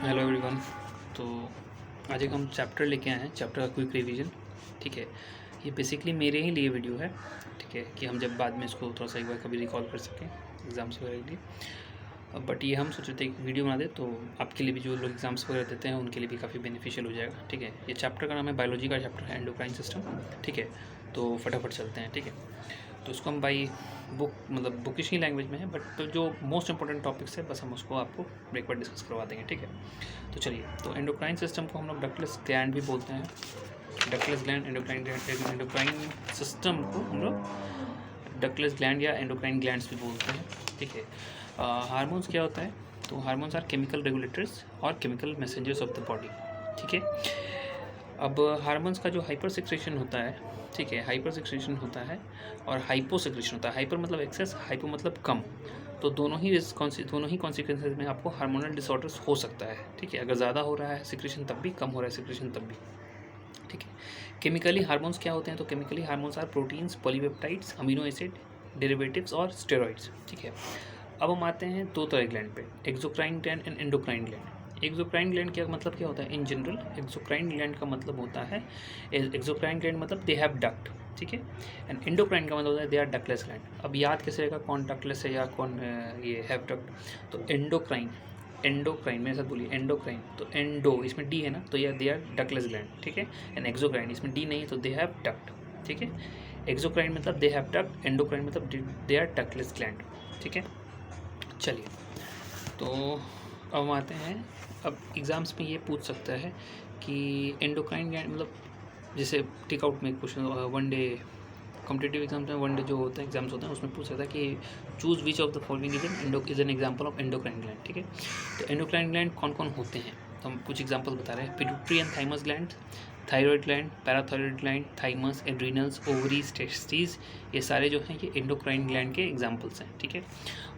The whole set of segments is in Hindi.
Hello everyone. तो आज एक हम चैप्टर लेके आए हैं, चैप्टर का क्विक रिवीजन। ठीक है, ये बेसिकली मेरे ही लिए वीडियो है। ठीक है, कि हम जब बाद में इसको थोड़ा सा एक बार कभी रिकॉल कर सकें एग्ज़ाम्स वगैरह के लिए। बट ये हम सोच रहे थे एक वीडियो बना दे तो आपके लिए भी, जो लोग एग्ज़ाम्स वगैरह देते हैं उनके लिए भी काफ़ी बेनिफिशियल हो जाएगा। ठीक है, ये चैप्टर का नाम है बायोलॉजी का चैप्टर है, एंडोक्राइन सिस्टम। ठीक है, तो फटाफट चलते हैं। ठीक है, तो उसको हम बाई बुक, मतलब बुकिश ही लैंग्वेज में है, बट तो जो मोस्ट इंपॉर्टेंट टॉपिक्स है बस हम उसको आपको एक बार डिस्कस करवा देंगे। ठीक है, तो चलिए, तो एंडोक्राइन सिस्टम को हम लोग डक्टलेस ग्लैंड भी बोलते हैं। डक्टलेस ग्लैंड, एंडोक्राइन सिस्टम को हम लोग डक्टलेस ग्लैंड या एंडोक्राइन ग्लैंड्स भी बोलते हैं। ठीक है, हार्मोन्स क्या होता है? तो हार्मोन्स आर केमिकल रेगुलेटर्स और chemical messengers of the body. ठीक है, अब हार्मोन्स का जो हाइपर सिक्रेशन होता है, ठीक है, हाइपर सिक्रेशन होता है और हाइपो सिक्रेशन होता है। हाइपर मतलब एक्सेस, हाइपो मतलब कम। तो दोनों ही कॉन्सिक्वेंसेज में आपको हार्मोनल डिसऑर्डर्स हो सकता है। ठीक है, अगर ज़्यादा हो रहा है सिक्रेशन तब भी, कम हो रहा है सिक्रेशन तब भी। ठीक है, केमिकली हार्मोन्स क्या होते हैं? तो chemically hormones are proteins, polypeptides, amino acid derivatives और स्टेरॉइड्स। ठीक है, अब हम आते हैं दो तरह ग्लैंड पे, exocrine gland and endocrine gland. Exocrine gland क्या मतलब क्या होता है? इन जनरल एक्सोक्राइन ग्लैंड का मतलब होता है, एक्सोक्राइन ग्लैंड मतलब दे हैव डक्ट। ठीक है, एंड एंडोक्राइन का मतलब होता है दे आर डक्टलेस ग्लैंड। अब याद कैसे रहेगा कौन डक्टलेस है या कौन ये हैव डक्ट? तो एंडोक्राइन, एंडोक्राइन मेरे साथ बोलिए, एंडोक्राइन। तो एंडो इसमें डी है ना, तो यह दे आर डक्टलेस ग्लैंड। ठीक है, एंड एक्सोक्राइन इसमें डी नहीं है तो दे हैव डक्ट। ठीक है, एक्सोक्राइन मतलब दे हैव डक्ट, एंडोक्राइन मतलब दे आर डक्टलेस ग्लैंड। ठीक है, चलिए, तो अब हम आते हैं, अब एग्ज़ाम्स में ये पूछ सकता है कि एंडोक्राइन ग्लैंड मतलब, जैसे टिक आउट में question one day competitive exams में वन डे जो होता है एग्जाम्स होते हैं उसमें पूछ सकता है कि choose which of the following is an example of endocrine gland. ठीक है, तो एंडोक्राइन ग्लैंड कौन कौन होते हैं? तो हम कुछ एग्जाम्पल बता रहे हैं। Pituitary and thymus gland, thyroid gland, parathyroid gland, thymus, adrenals, ovaries, testis, ये सारे जो हैं ये एंडोक्राइन ग्लैंड के एग्जाम्पल्स हैं। ठीक है,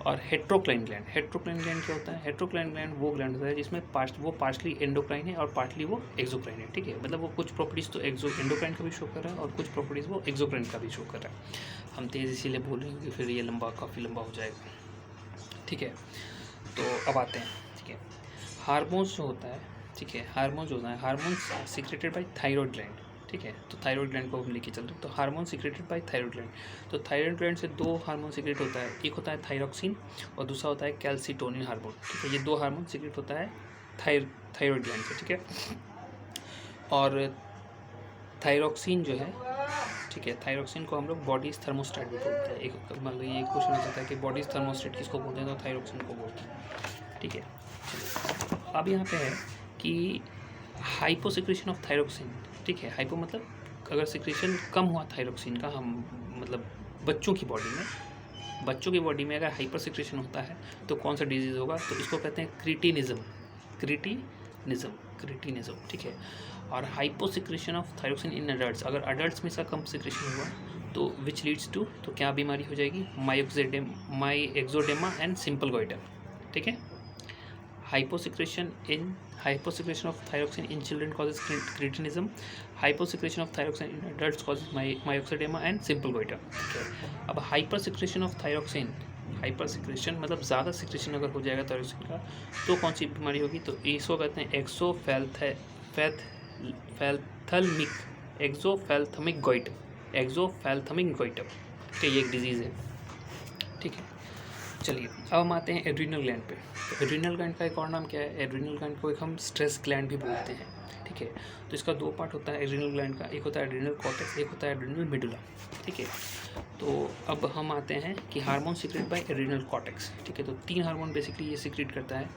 और हेट्रोक्राइन ग्लैंड, हेट्रोक्राइन ग्लैंड क्या होता है? हेट्रोक्राइन ग्लैंड वो ग्लैंड होता है जिसमें वो पार्शली एंडोक्राइन है और पार्टली वो एक्सोक्राइन है। ठीक है, मतलब वो कुछ प्रॉपर्टीज़ तो एंडोक्राइन का भी शो कर रहा है और कुछ प्रॉपर्टीज़ वो एक्सोक्राइन का भी शो कर रहा है। हम तेज़ इसीलिए बोल रहे हैं कि फिर ये काफ़ी लंबा हो जाएगा। ठीक है, तो अब आते हैं। ठीक है, हार्मोन्स जो होता है, ठीक है, हार्मोन्स होता है, hormones secreted by thyroid gland. ठीक है, तो थायराइड ग्लैंड को हम लेके चल रहे हैं। तो hormone secreted by thyroid gland, तो थायराइड ग्लैंड से दो हार्मोन सीक्रेट होता है, एक होता है थायरोक्सिन और दूसरा होता है कैल्सिटोनिन हार्मोन। ठीक है, ये दो हार्मोन सीक्रेट होता है थायराइड ग्लैंड से। ठीक है, और थायरोक्सिन जो है, ठीक है, थायरोक्सिन को हम लोग बॉडीज थर्मोस्टेट भी बोलते हैं। एक मतलब ये क्वेश्चन हो सकता है कि बॉडीज थर्मोस्टेट किसको बोलते हैं? तो थायरोक्सिन को बोलते हैं। ठीक है, अब यहाँ पे है कि हाइपो सिक्रेशन ऑफ थायरोक्सिन। ठीक है, हाइपो मतलब अगर सिक्रेशन कम हुआ थायरोक्सिन का, हम मतलब बच्चों की बॉडी में अगर हाइपर सिक्रेशन होता है तो कौन सा डिजीज़ होगा? तो इसको कहते हैं क्रिटिनिज्म। ठीक है, और hypo secretion of thyroxine in adults, अगर अडल्ट्स में इसका कम सिक्रेशन हुआ तो विच लीड्स टू, तो क्या बीमारी हो जाएगी? माई एक्सोडेमा एंड सिंपल गोइटर। ठीक है, hyposecretion of thyroxine in children causes cretinism, hyposecretion of thyroxine in adults causes myxedema and simple goiter. ठीक है, अब hypersecretion of thyroxine, हाइपरसिक्रेशन मतलब ज़्यादा सिक्रेशन अगर हो जाएगा थायरोक्सिन का तो कौन सी बीमारी होगी? तो इसको कहते हैं एक्सोफैल्थमिक गोइटर। ठीक है, ये एक डिजीज़ है। ठीक है, चलिए, अब हम आते हैं एड्रीनल ग्लैंड पे। तो एड्रीनल ग्लैंड का एक और नाम क्या है? एड्रीनल ग्लैंड को एक हम स्ट्रेस ग्लैंड भी बोलते हैं। ठीक है, तो इसका दो पार्ट होता है एड्रीनल ग्लैंड का, एक होता है एड्रीनल कॉर्टेक्स, एक होता है एड्रीनल मेडुला। ठीक है, तो अब हम आते हैं कि hormone secrete by adrenal cortex. ठीक है, तो तीन हार्मोन बेसिकली ये सीक्रेट करता है,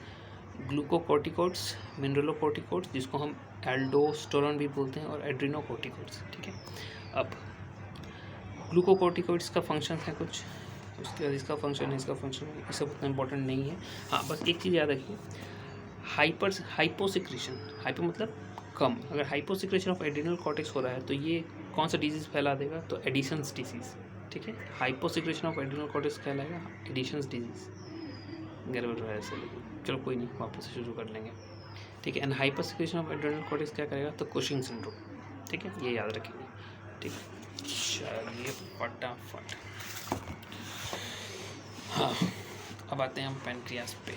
ग्लूकोकोर्टिकोइड्स, मिनरलोकोर्टिकोइड्स जिसको हम एल्डोस्टेरोन भी बोलते हैं, और एड्रीनोकोर्टिकोइड्स। ठीक है, अब ग्लूकोकोर्टिकोइड्स का फंक्शन है कुछ, उसके बाद इसका फंक्शन है, ये सब उतना इंपॉर्टेंट नहीं है। हाँ, बस एक चीज़ याद रखिए, हाइपोसिक्रेशन, हाइपो मतलब कम, अगर हाइपोसिक्रेशन ऑफ एड्रीनल कॉर्टेक्स हो रहा है तो ये कौन सा डिजीज़ फैला देगा? तो एडिशंस डिजीज़। ठीक है, हाइपोसिक्रेशन ऑफ एड्रीनल कॉर्टेक्स कहलाएगा एडिशंस डिजीज़। गड़बड़ रहा है ऐसे, लेकिन चलो कोई नहीं, वापस से शुरू कर लेंगे। ठीक है, and hyposecretion of adrenal cortex क्या करेगा? तो कुशिंग सिंड्रोम। ठीक है, ये याद रखेंगे। ठीक है, चलिए फटाफट। हाँ, अब आते हैं हम पैनक्रियास पे।